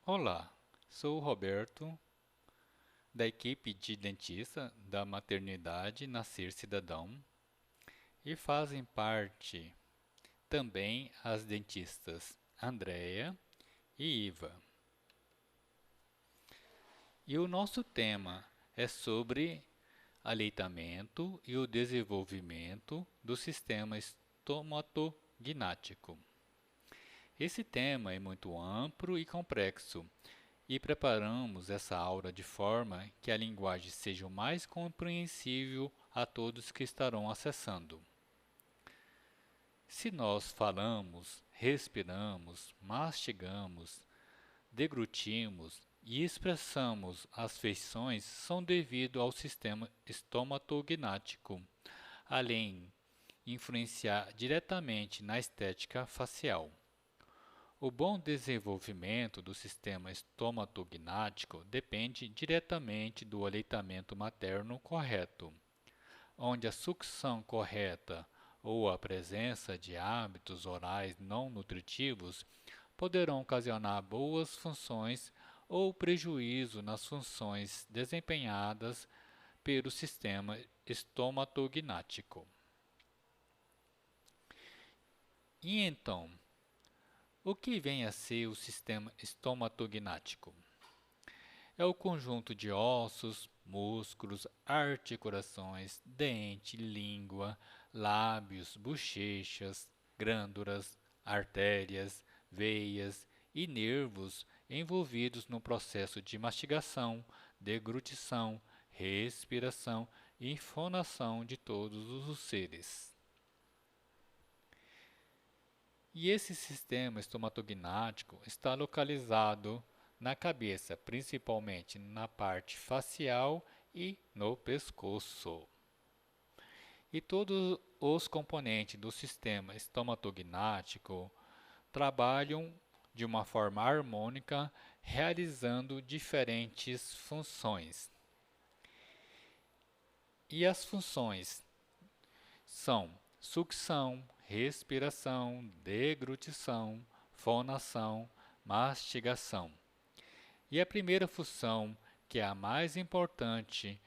Olá, sou o Roberto, da equipe de dentista da maternidade Nascer Cidadão e fazem parte também as dentistas Andréia e Iva. E o nosso tema é sobre aleitamento e o desenvolvimento do sistema estomatognático. Esse tema é muito amplo e complexo e preparamos essa aula de forma que a linguagem seja o mais compreensível a todos que estarão acessando. Se nós falamos, respiramos, mastigamos, deglutimos e expressamos as feições, são devido ao sistema estomatognático, além de influenciar diretamente na estética facial. O bom desenvolvimento do sistema estomatognático depende diretamente do aleitamento materno correto, onde a sucção correta ou a presença de hábitos orais não nutritivos poderão ocasionar boas funções ou prejuízo nas funções desempenhadas pelo sistema estomatognático. E então, o que vem a ser o sistema estomatognático? É o conjunto de ossos, músculos, articulações, dente, língua, lábios, bochechas, glândulas, artérias, veias e nervos envolvidos no processo de mastigação, deglutição, respiração e fonação de todos os seres. E esse sistema estomatognático está localizado na cabeça, principalmente na parte facial e no pescoço. E todos os componentes do sistema estomatognático trabalham de uma forma harmônica, realizando diferentes funções. E as funções são sucção, respiração, deglutição, fonação, mastigação. E a primeira função, que é a mais importante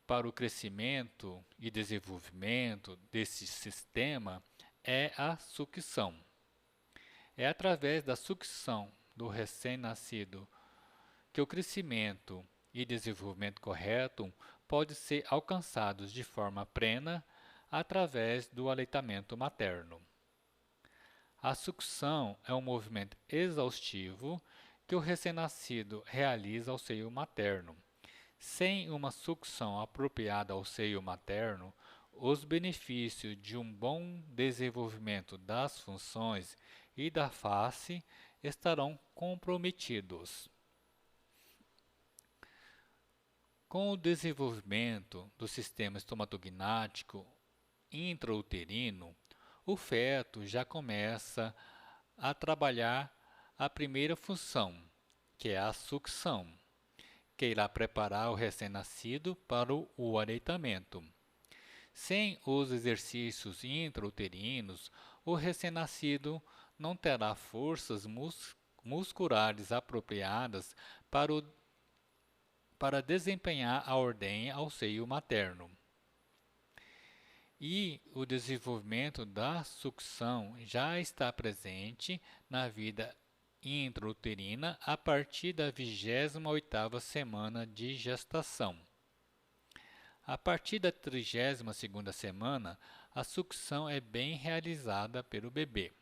para o crescimento e desenvolvimento desse sistema, é a sucção. É através da sucção do recém-nascido que o crescimento e desenvolvimento correto pode ser alcançados de forma plena através do aleitamento materno. A sucção é um movimento exaustivo que o recém-nascido realiza ao seio materno. Sem uma sucção apropriada ao seio materno, os benefícios de um bom desenvolvimento das funções e da face estarão comprometidos. Com o desenvolvimento do sistema estomatognático intrauterino, o feto já começa a trabalhar a primeira função, que é a sucção, que irá preparar o recém-nascido para o aleitamento. Sem os exercícios intrauterinos, o recém-nascido não terá forças musculares apropriadas para desempenhar a ordenha ao seio materno. E o desenvolvimento da sucção já está presente na vida intrauterina a partir da 28ª semana de gestação. A partir da 32ª semana, a sucção é bem realizada pelo bebê.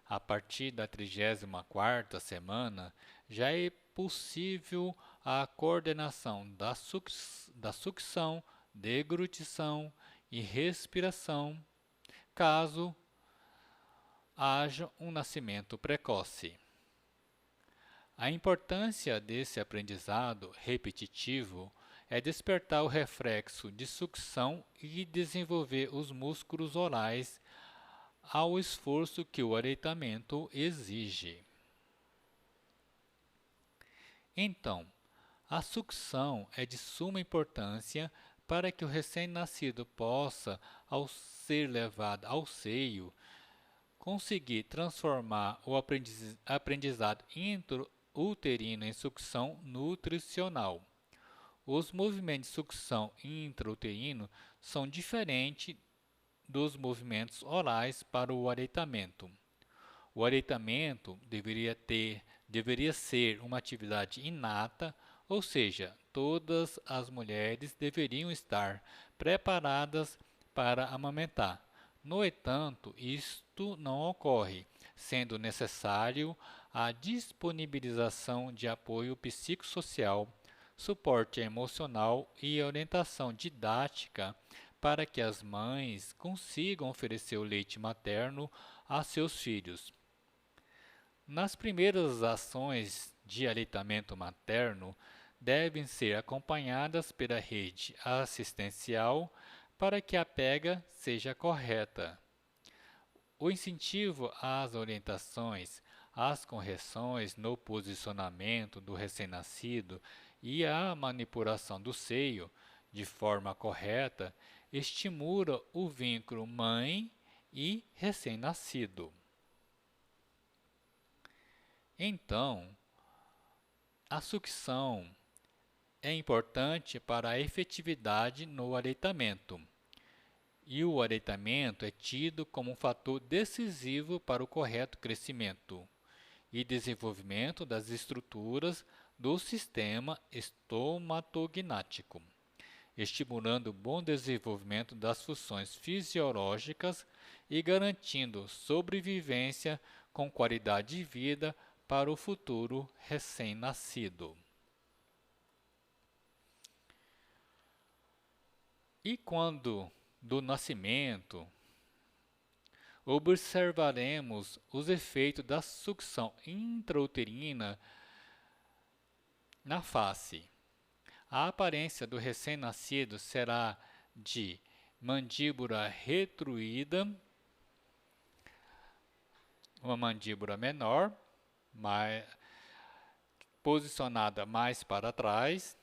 A partir da 34ª semana, já é possível a coordenação da sucção, deglutição e respiração, caso haja um nascimento precoce. A importância desse aprendizado repetitivo é despertar o reflexo de sucção e desenvolver os músculos orais ao esforço que o aleitamento exige. Então, a sucção é de suma importância para que o recém-nascido possa, ao ser levado ao seio, conseguir transformar o aprendizado uterino em sucção nutricional. Os movimentos de sucção intrauterino são diferentes dos movimentos orais para o aleitamento. O aleitamento deveria ser uma atividade inata, ou seja, todas as mulheres deveriam estar preparadas para amamentar. No entanto, isto não ocorre, sendo necessário a disponibilização de apoio psicossocial, suporte emocional e orientação didática para que as mães consigam oferecer o leite materno a seus filhos. Nas primeiras ações de aleitamento materno, devem ser acompanhadas pela rede assistencial para que a pega seja correta. O incentivo às orientações, às correções no posicionamento do recém-nascido e à manipulação do seio de forma correta estimula o vínculo mãe e recém-nascido. Então, a sucção é importante para a efetividade no aleitamento, e o aleitamento é tido como um fator decisivo para o correto crescimento e desenvolvimento das estruturas do sistema estomatognático, estimulando o bom desenvolvimento das funções fisiológicas e garantindo sobrevivência com qualidade de vida para o futuro recém-nascido. E quando do nascimento, observaremos os efeitos da sucção intrauterina na face. A aparência do recém-nascido será de mandíbula retruída, uma mandíbula menor, posicionada mais para trás,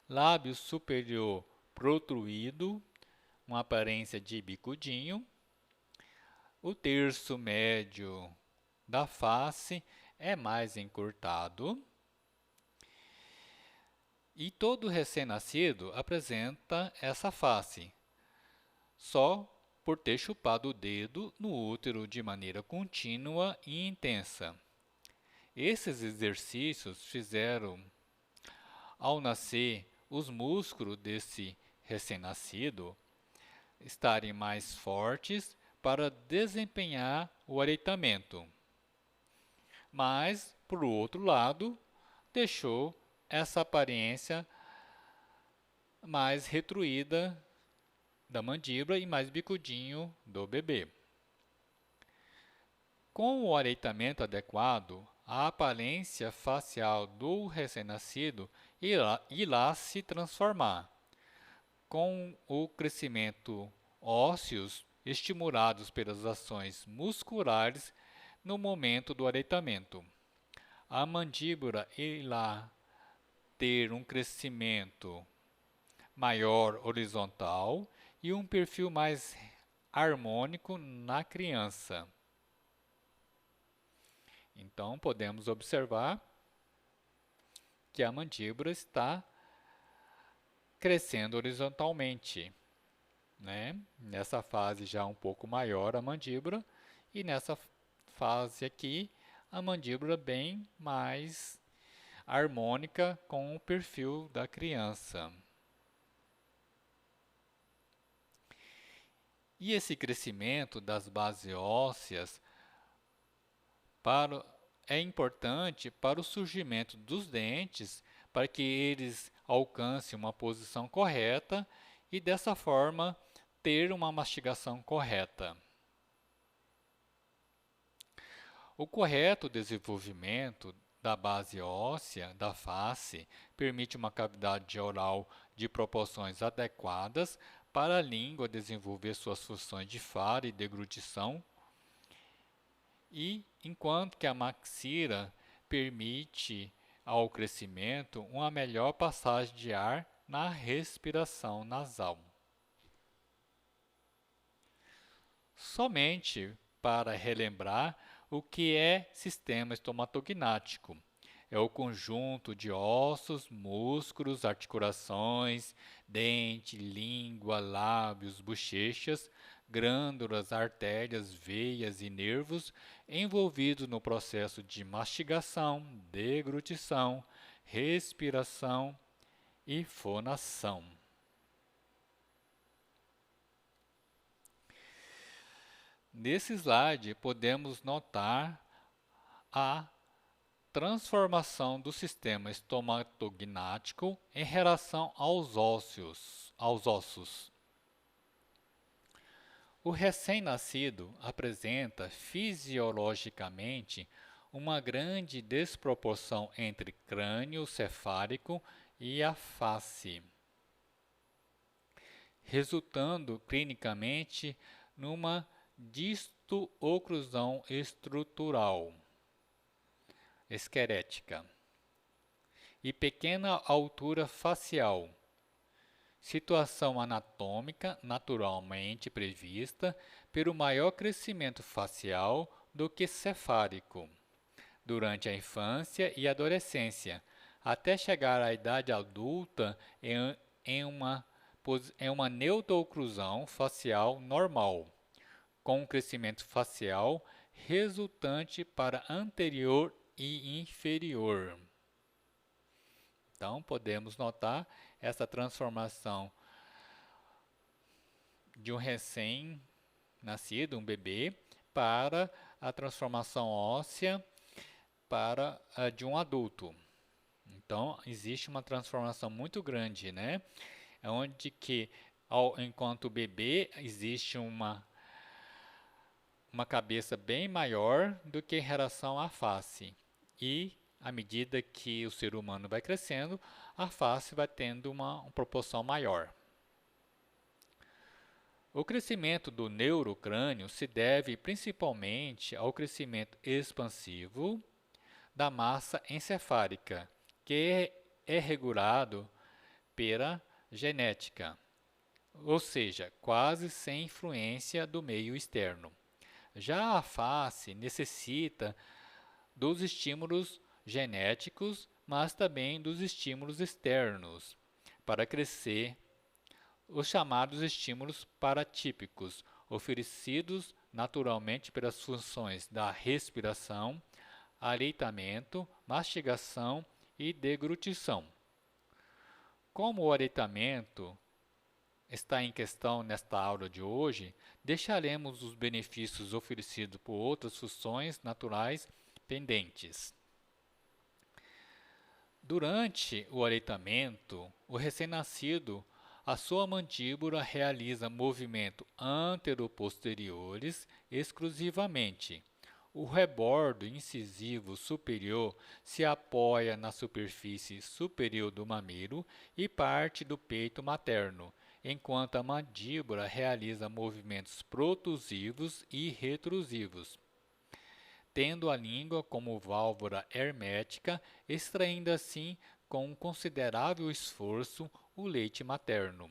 lábio superior protruído, uma aparência de bicudinho. O terço médio da face é mais encurtado. E todo recém-nascido apresenta essa face, só por ter chupado o dedo no útero de maneira contínua e intensa. Esses exercícios fizeram, ao nascer, os músculos desse recém-nascido estarem mais fortes para desempenhar o aleitamento. Mas, por outro lado, deixou essa aparência mais retruída da mandíbula e mais bicudinho do bebê. Com o aleitamento adequado, a aparência facial do recém-nascido irá se transformar, com o crescimento ósseos estimulados pelas ações musculares no momento do aleitamento. A mandíbula irá ter um crescimento maior horizontal e um perfil mais harmônico na criança. Então, podemos observar que a mandíbula está crescendo horizontalmente, né? Nessa fase já um pouco maior a mandíbula e nessa fase aqui a mandíbula bem mais harmônica com o perfil da criança. E esse crescimento das bases ósseas é importante para o surgimento dos dentes, para que eles alcancem uma posição correta e, dessa forma, ter uma mastigação correta. O correto desenvolvimento da base óssea da face permite uma cavidade oral de proporções adequadas para a língua desenvolver suas funções de fala e deglutição, e enquanto que a maxila permite ao crescimento uma melhor passagem de ar na respiração nasal. Somente para relembrar, O que é sistema estomatognático? É o conjunto de ossos, músculos, articulações, dente, língua, lábios, bochechas, glândulas, artérias, veias e nervos envolvidos no processo de mastigação, deglutição, respiração e fonação. Nesse slide, podemos notar a transformação do sistema estomatognático em relação aos ossos. O recém-nascido apresenta fisiologicamente uma grande desproporção entre crânio cefálico e a face, resultando clinicamente numa disto-oclusão estrutural esquelética e pequena altura facial, situação anatômica naturalmente prevista pelo maior crescimento facial do que cefálico durante a infância e adolescência, até chegar à idade adulta em uma neutro-oclusão facial normal, com um crescimento facial resultante para anterior e inferior. Então, podemos notar essa transformação de um recém-nascido, um bebê, para a transformação óssea para a de um adulto. Então, existe uma transformação muito grande, né? Onde que, enquanto bebê, existe uma cabeça bem maior do que em relação à face. E, à medida que o ser humano vai crescendo, a face vai tendo uma proporção maior. O crescimento do neurocrânio se deve principalmente ao crescimento expansivo da massa encefálica, que é regulado pela genética, ou seja, quase sem influência do meio externo. Já a face necessita dos estímulos genéticos, mas também dos estímulos externos para crescer, os chamados estímulos paratípicos, oferecidos naturalmente pelas funções da respiração, aleitamento, mastigação e deglutição. Como o aleitamento está em questão nesta aula de hoje, deixaremos os benefícios oferecidos por outras funções naturais pendentes. Durante o aleitamento, o recém-nascido, a sua mandíbula realiza movimento antero-posteriores exclusivamente. O rebordo incisivo superior se apoia na superfície superior do mamilo e parte do peito materno, enquanto a mandíbula realiza movimentos protrusivos e retrusivos, tendo a língua como válvula hermética, extraindo assim com um considerável esforço o leite materno,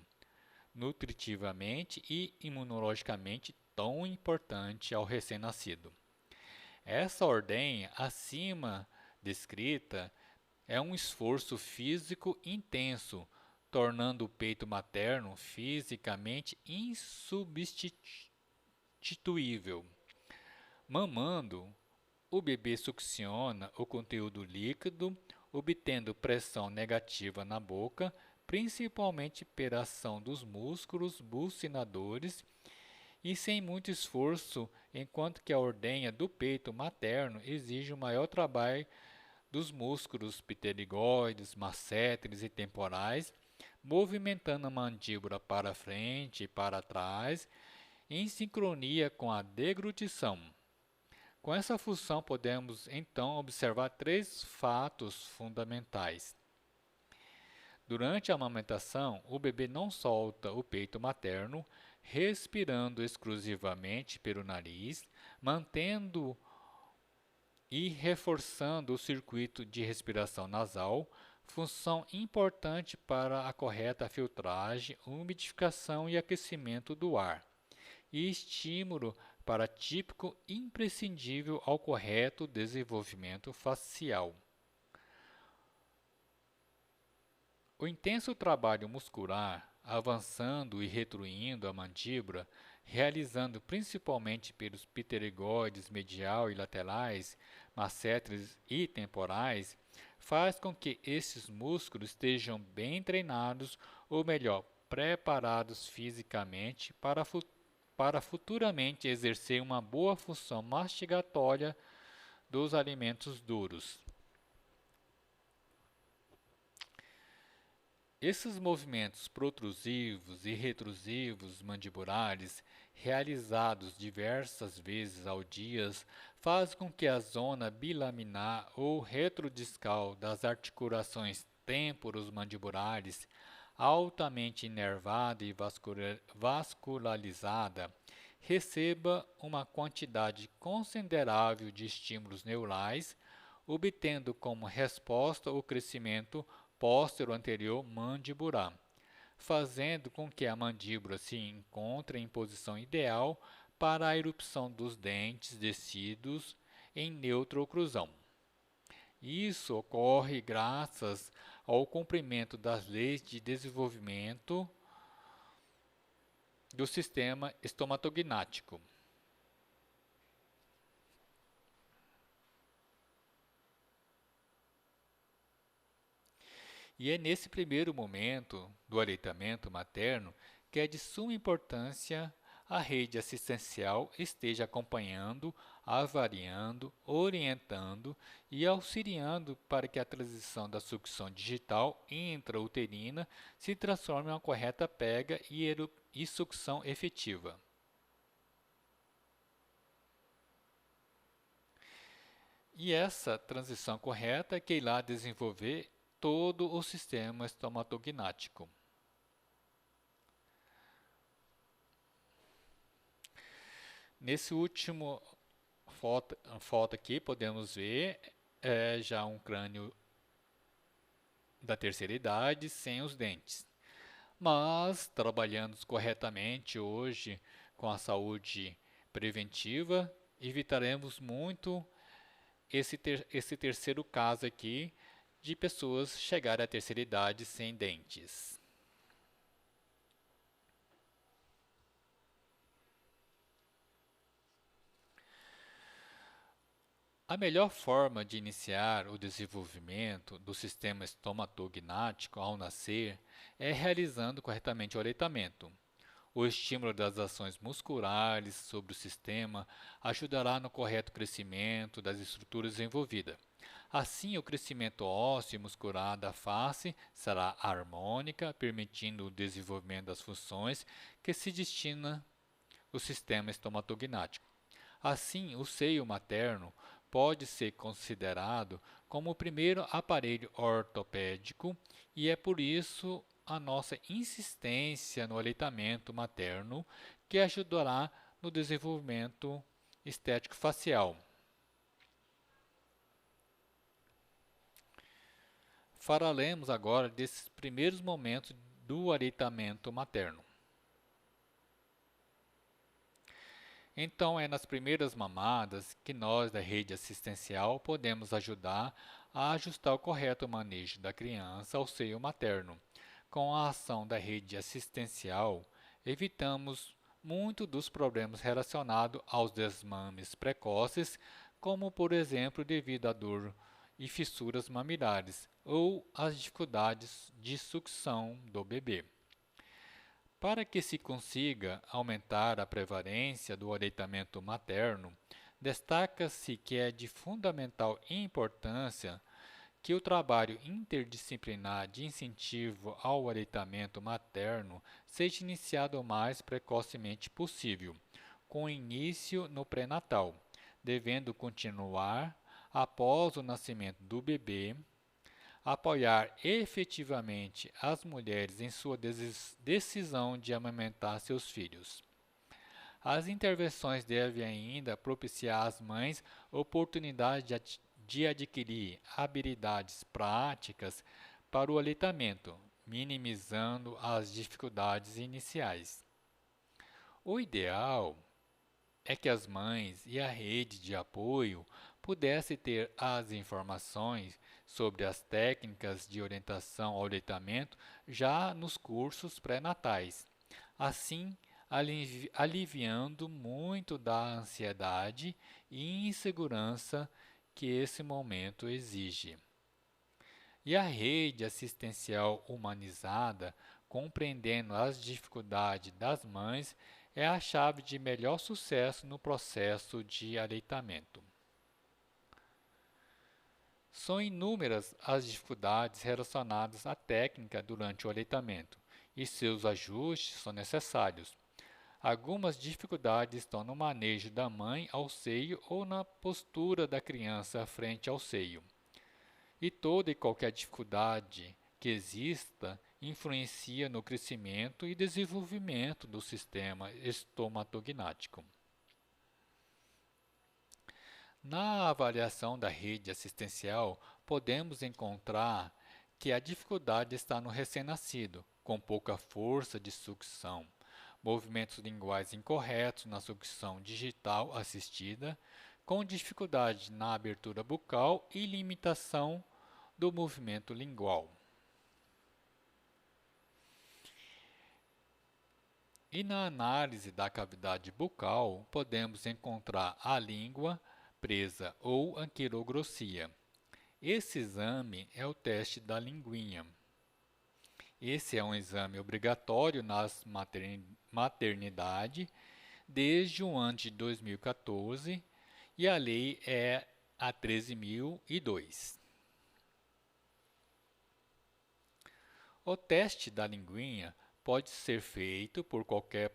nutritivamente e imunologicamente tão importante ao recém-nascido. Essa ordenha acima descrita é um esforço físico intenso, tornando o peito materno fisicamente insubstituível. Mamando, o bebê succiona o conteúdo líquido, obtendo pressão negativa na boca, principalmente pela ação dos músculos bucinadores e sem muito esforço, enquanto que a ordenha do peito materno exige um maior trabalho dos músculos pterygoides, masséteres e temporais, movimentando a mandíbula para frente e para trás, em sincronia com a deglutição. Com essa função, podemos então observar três fatos fundamentais. Durante a amamentação, o bebê não solta o peito materno, respirando exclusivamente pelo nariz, mantendo e reforçando o circuito de respiração nasal, função importante para a correta filtragem, umidificação e aquecimento do ar, e estímulo paratípico imprescindível ao correto desenvolvimento facial. O intenso trabalho muscular, avançando e retruindo a mandíbula, realizando principalmente pelos pterygoides medial e laterais, masséteres e temporais, faz com que esses músculos estejam bem treinados, ou melhor, preparados fisicamente para futuramente exercer uma boa função mastigatória dos alimentos duros. Esses movimentos protrusivos e retrusivos mandibulares, realizados diversas vezes ao dia, fazem com que a zona bilaminar ou retrodiscal das articulações temporomandibular altamente inervada e vascularizada, receba uma quantidade considerável de estímulos neurais, obtendo como resposta o crescimento póstero-anterior mandibular, fazendo com que a mandíbula se encontre em posição ideal para a erupção dos dentes descidos em neutrooclusão. Isso ocorre graças ao cumprimento das leis de desenvolvimento do sistema estomatognático. E é nesse primeiro momento do aleitamento materno que é de suma importância a rede assistencial esteja acompanhando, avaliando, orientando e auxiliando para que a transição da sucção digital intrauterina se transforme em uma correta pega e sucção efetiva. E essa transição correta é que irá desenvolver todo o sistema estomatognático. Nesse último foto aqui, podemos ver já um crânio da terceira idade sem os dentes. Mas, trabalhando corretamente hoje com a saúde preventiva, evitaremos muito esse terceiro caso aqui de pessoas chegarem à terceira idade sem dentes. A melhor forma de iniciar o desenvolvimento do sistema estomatognático ao nascer é realizando corretamente o aleitamento. O estímulo das ações musculares sobre o sistema ajudará no correto crescimento das estruturas envolvidas. Assim, o crescimento ósseo e muscular da face será harmônica, permitindo o desenvolvimento das funções que se destina ao sistema estomatognático. Assim, o seio materno pode ser considerado como o primeiro aparelho ortopédico e é por isso a nossa insistência no aleitamento materno que ajudará no desenvolvimento estético facial. Falaremos agora desses primeiros momentos do aleitamento materno. Então, é nas primeiras mamadas que nós, da rede assistencial, podemos ajudar a ajustar o correto manejo da criança ao seio materno. Com a ação da rede assistencial, evitamos muito dos problemas relacionados aos desmames precoces, como, por exemplo, devido à dor e fissuras mamilares, ou às dificuldades de sucção do bebê. Para que se consiga aumentar a prevalência do aleitamento materno, destaca-se que é de fundamental importância que o trabalho interdisciplinar de incentivo ao aleitamento materno seja iniciado o mais precocemente possível, com início no pré-natal, devendo continuar após o nascimento do bebê, apoiar efetivamente as mulheres em sua decisão de amamentar seus filhos. As intervenções devem ainda propiciar às mães oportunidade de adquirir habilidades práticas para o aleitamento, minimizando as dificuldades iniciais. O ideal é que as mães e a rede de apoio pudessem ter as informações sobre as técnicas de orientação ao aleitamento já nos cursos pré-natais, assim aliviando muito da ansiedade e insegurança que esse momento exige. E a rede assistencial humanizada, compreendendo as dificuldades das mães, é a chave de melhor sucesso no processo de aleitamento. São inúmeras as dificuldades relacionadas à técnica durante o aleitamento, e seus ajustes são necessários. Algumas dificuldades estão no manejo da mãe ao seio ou na postura da criança frente ao seio. E toda e qualquer dificuldade que exista influencia no crescimento e desenvolvimento do sistema estomatognático. Na avaliação da rede assistencial, podemos encontrar que a dificuldade está no recém-nascido, com pouca força de sucção, movimentos linguais incorretos na sucção digital assistida, com dificuldade na abertura bucal e limitação do movimento lingual. E na análise da cavidade bucal, podemos encontrar a língua presa ou anquilogrossia. Esse exame é o teste da linguinha. Esse é um exame obrigatório nas maternidade desde o ano de 2014 e a lei é a 13.002. O teste da linguinha pode ser feito por qualquer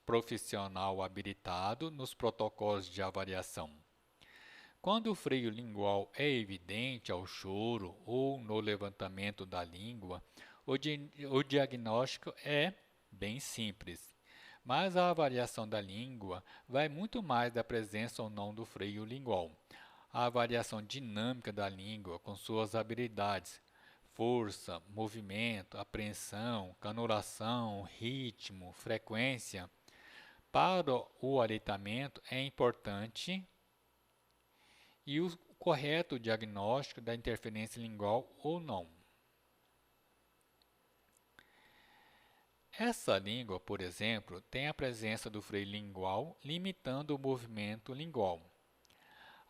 profissional habilitado nos protocolos de avaliação. Quando o freio lingual é evidente ao choro ou no levantamento da língua, o diagnóstico é bem simples. Mas a avaliação da língua vai muito mais da presença ou não do freio lingual. A avaliação dinâmica da língua, com suas habilidades, força, movimento, apreensão, canulação, ritmo, frequência, para o aleitamento é importante e o correto diagnóstico da interferência lingual ou não. Essa língua, por exemplo, tem a presença do freio lingual limitando o movimento lingual.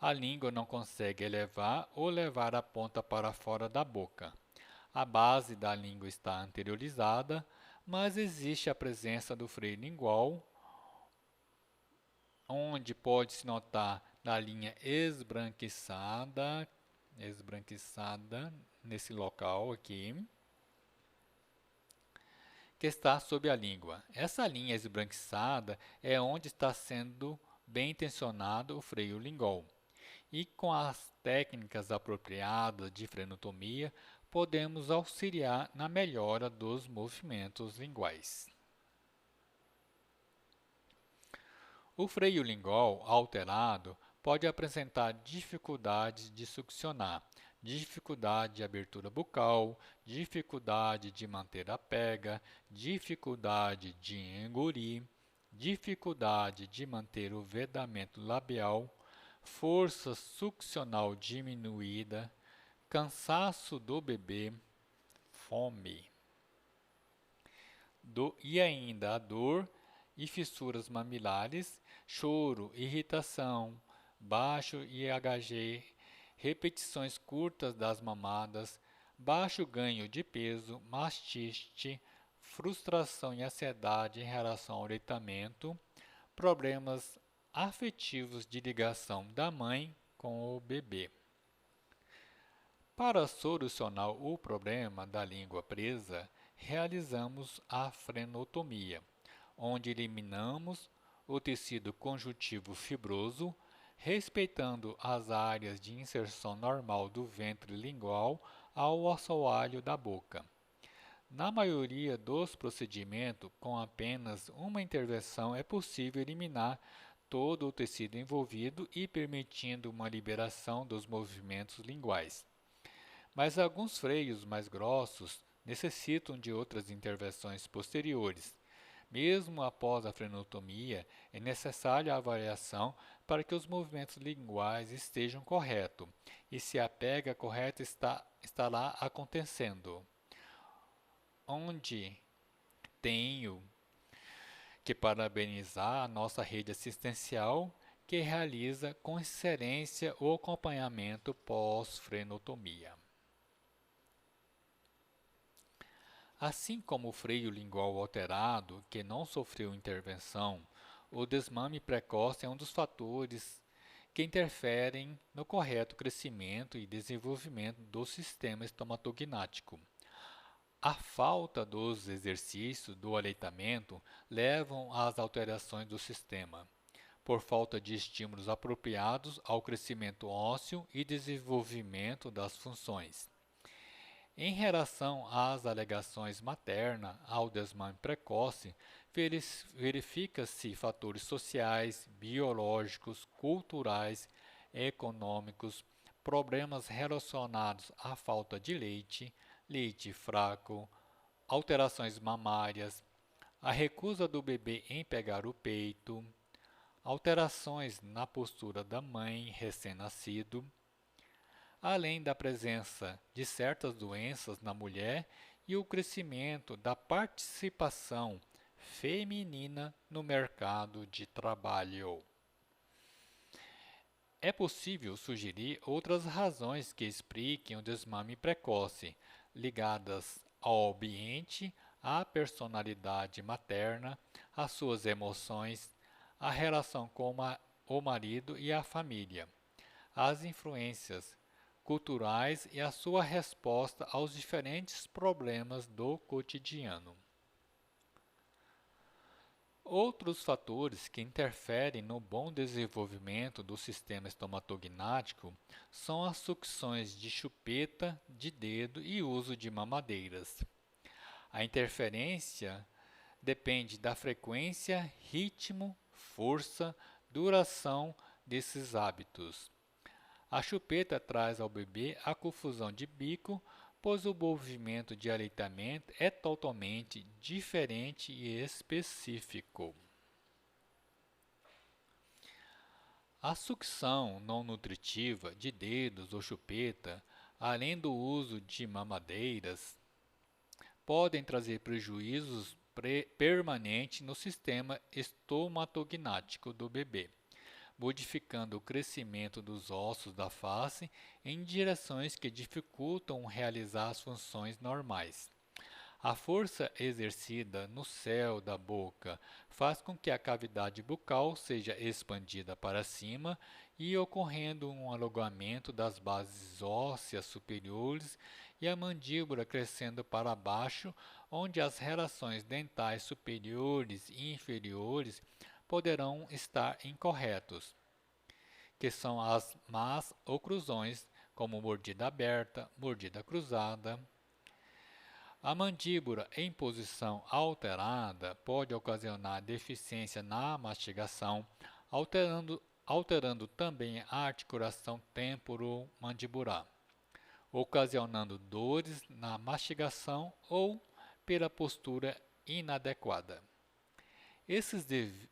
A língua não consegue elevar ou levar a ponta para fora da boca. A base da língua está anteriorizada, mas existe a presença do freio lingual, onde pode-se notar na linha esbranquiçada nesse local aqui, que está sob a língua. Essa linha esbranquiçada é onde está sendo bem intencionado o freio lingual. E com as técnicas apropriadas de frenotomia, podemos auxiliar na melhora dos movimentos linguais. O freio lingual alterado pode apresentar dificuldades de succionar, dificuldade de abertura bucal, dificuldade de manter a pega, dificuldade de engolir, dificuldade de manter o vedamento labial, força succional diminuída, cansaço do bebê, fome. E ainda a dor e fissuras mamilares, choro, irritação, baixo IHG, repetições curtas das mamadas, baixo ganho de peso, mastite, frustração e ansiedade em relação ao aleitamento, problemas afetivos de ligação da mãe com o bebê. Para solucionar o problema da língua presa, realizamos a frenotomia, onde eliminamos o tecido conjuntivo fibroso, respeitando as áreas de inserção normal do ventre lingual ao assoalho da boca. Na maioria dos procedimentos, com apenas uma intervenção é possível eliminar todo o tecido envolvido e permitindo uma liberação dos movimentos linguais. Mas alguns freios mais grossos necessitam de outras intervenções posteriores, Mesmo após a frenotomia, é necessária a avaliação para que os movimentos linguais estejam corretos e se a pega correta estará acontecendo. Onde tenho que parabenizar a nossa rede assistencial que realiza com excelência o acompanhamento pós-frenotomia. Assim como o freio lingual alterado, que não sofreu intervenção, o desmame precoce é um dos fatores que interferem no correto crescimento e desenvolvimento do sistema estomatognático. A falta dos exercícios do aleitamento levam às alterações do sistema, por falta de estímulos apropriados ao crescimento ósseo e desenvolvimento das funções. Em relação às alegações maternas ao desmame precoce, verifica-se fatores sociais, biológicos, culturais, econômicos, problemas relacionados à falta de leite, leite fraco, alterações mamárias, a recusa do bebê em pegar o peito, alterações na postura da mãe recém-nascido, além da presença de certas doenças na mulher e o crescimento da participação feminina no mercado de trabalho. É possível sugerir outras razões que expliquem o desmame precoce, ligadas ao ambiente, à personalidade materna, às suas emoções, à relação com o marido e a família, às influências culturais e a sua resposta aos diferentes problemas do cotidiano. Outros fatores que interferem no bom desenvolvimento do sistema estomatognático são as sucções de chupeta, de dedo e uso de mamadeiras. A interferência depende da frequência, ritmo, força, duração desses hábitos. A chupeta traz ao bebê a confusão de bico, pois o movimento de aleitamento é totalmente diferente e específico. A sucção não nutritiva de dedos ou chupeta, além do uso de mamadeiras, podem trazer prejuízos permanentes no sistema estomatognático do bebê, modificando o crescimento dos ossos da face em direções que dificultam realizar as funções normais. A força exercida no céu da boca faz com que a cavidade bucal seja expandida para cima e ocorrendo um alongamento das bases ósseas superiores e a mandíbula crescendo para baixo, onde as relações dentais superiores e inferiores poderão estar incorretos, que são as más oclusões, como mordida aberta, mordida cruzada. A mandíbula em posição alterada pode ocasionar deficiência na mastigação, alterando também a articulação temporomandibular, ocasionando dores na mastigação ou pela postura inadequada. Esses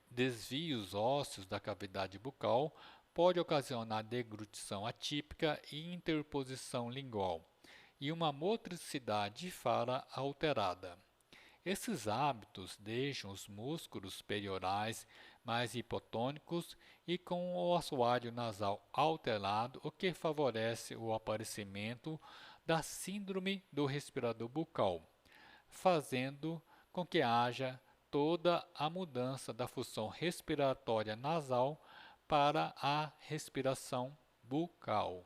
desvios ósseos da cavidade bucal podem ocasionar deglutição atípica e interposição lingual, e uma motricidade de fala alterada. Esses hábitos deixam os músculos periorais mais hipotônicos e com o assoalho nasal alterado, o que favorece o aparecimento da síndrome do respirador bucal, fazendo com que haja toda a mudança da função respiratória nasal para a respiração bucal.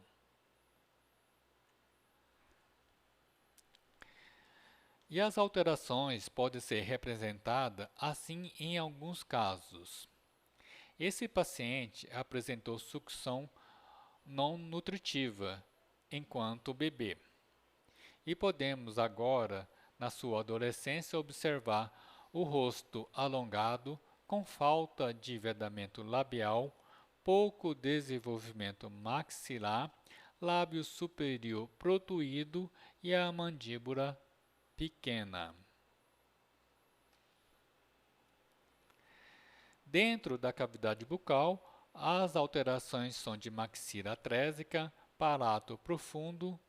E as alterações podem ser representadas assim em alguns casos. Esse paciente apresentou sucção não nutritiva enquanto bebê. E podemos agora, na sua adolescência, observar o rosto alongado, com falta de vedamento labial, pouco desenvolvimento maxilar, lábio superior protuído e a mandíbula pequena. Dentro da cavidade bucal, as alterações são de maxila atrésica, palato profundo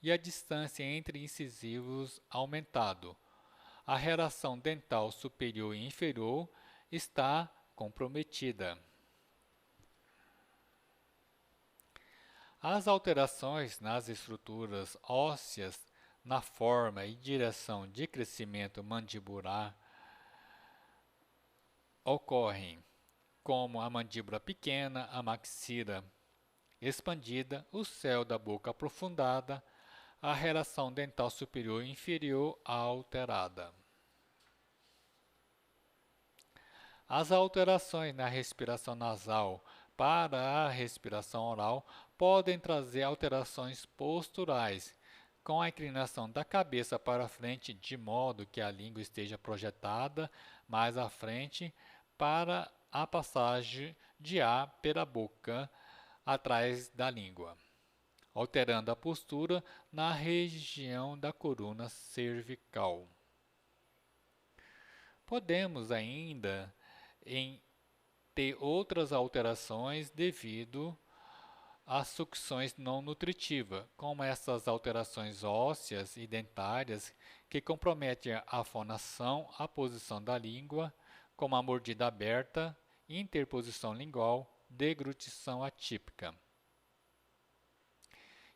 e a distância entre incisivos aumentado. A relação dental superior e inferior está comprometida. As alterações nas estruturas ósseas, na forma e direção de crescimento mandibular ocorrem como a mandíbula pequena, a maxila expandida, o céu da boca aprofundada, a relação dental superior e inferior alterada. As alterações na respiração nasal para a respiração oral podem trazer alterações posturais, com a inclinação da cabeça para frente de modo que a língua esteja projetada mais à frente para a passagem de ar pela boca atrás da língua, alterando a postura na região da coluna cervical. Podemos ainda ter outras alterações devido às sucções não nutritivas, como essas alterações ósseas e dentárias que comprometem a fonação, a posição da língua, como a mordida aberta, interposição lingual, deglutição atípica.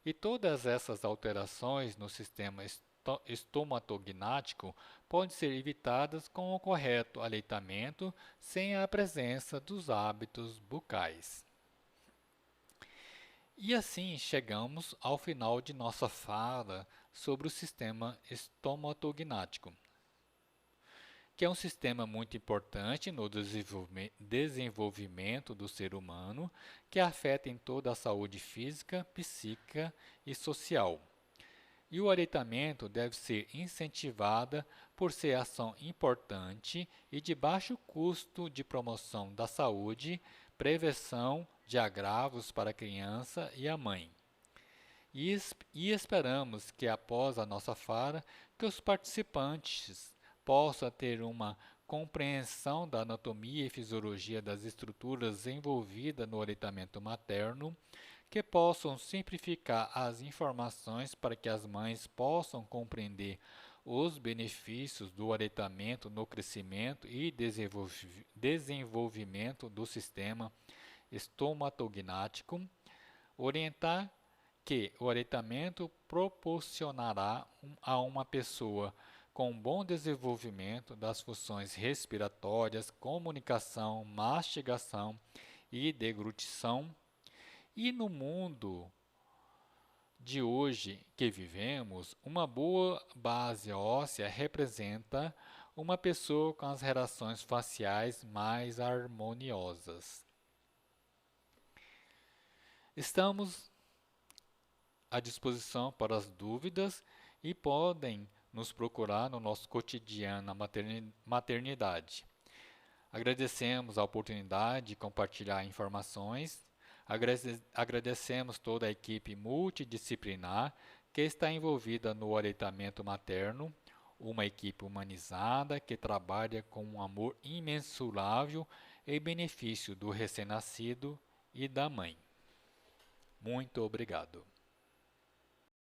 E todas essas alterações no sistema estomatognático podem ser evitadas com o correto aleitamento sem a presença dos hábitos bucais. E assim chegamos ao final de nossa fala sobre o sistema estomatognático, que é um sistema muito importante no desenvolvimento do ser humano, que afeta em toda a saúde física, psíquica e social. E o aleitamento deve ser incentivada por ser ação importante e de baixo custo de promoção da saúde, prevenção de agravos para a criança e a mãe. E esperamos que após a nossa fala, que os participantes possam ter uma compreensão da anatomia e fisiologia das estruturas envolvidas no aleitamento materno, que possam simplificar as informações para que as mães possam compreender os benefícios do aleitamento no crescimento e desenvolvimento do sistema estomatognático, orientar que o aleitamento proporcionará a uma pessoa com bom desenvolvimento das funções respiratórias, comunicação, mastigação e deglutição. E no mundo de hoje que vivemos, uma boa base óssea representa uma pessoa com as relações faciais mais harmoniosas. Estamos à disposição para as dúvidas e podem nos procurar no nosso cotidiano na maternidade. Agradecemos a oportunidade de compartilhar informações. Agradecemos toda a equipe multidisciplinar que está envolvida no aleitamento materno, uma equipe humanizada que trabalha com um amor imensurável em benefício do recém-nascido e da mãe. Muito obrigado.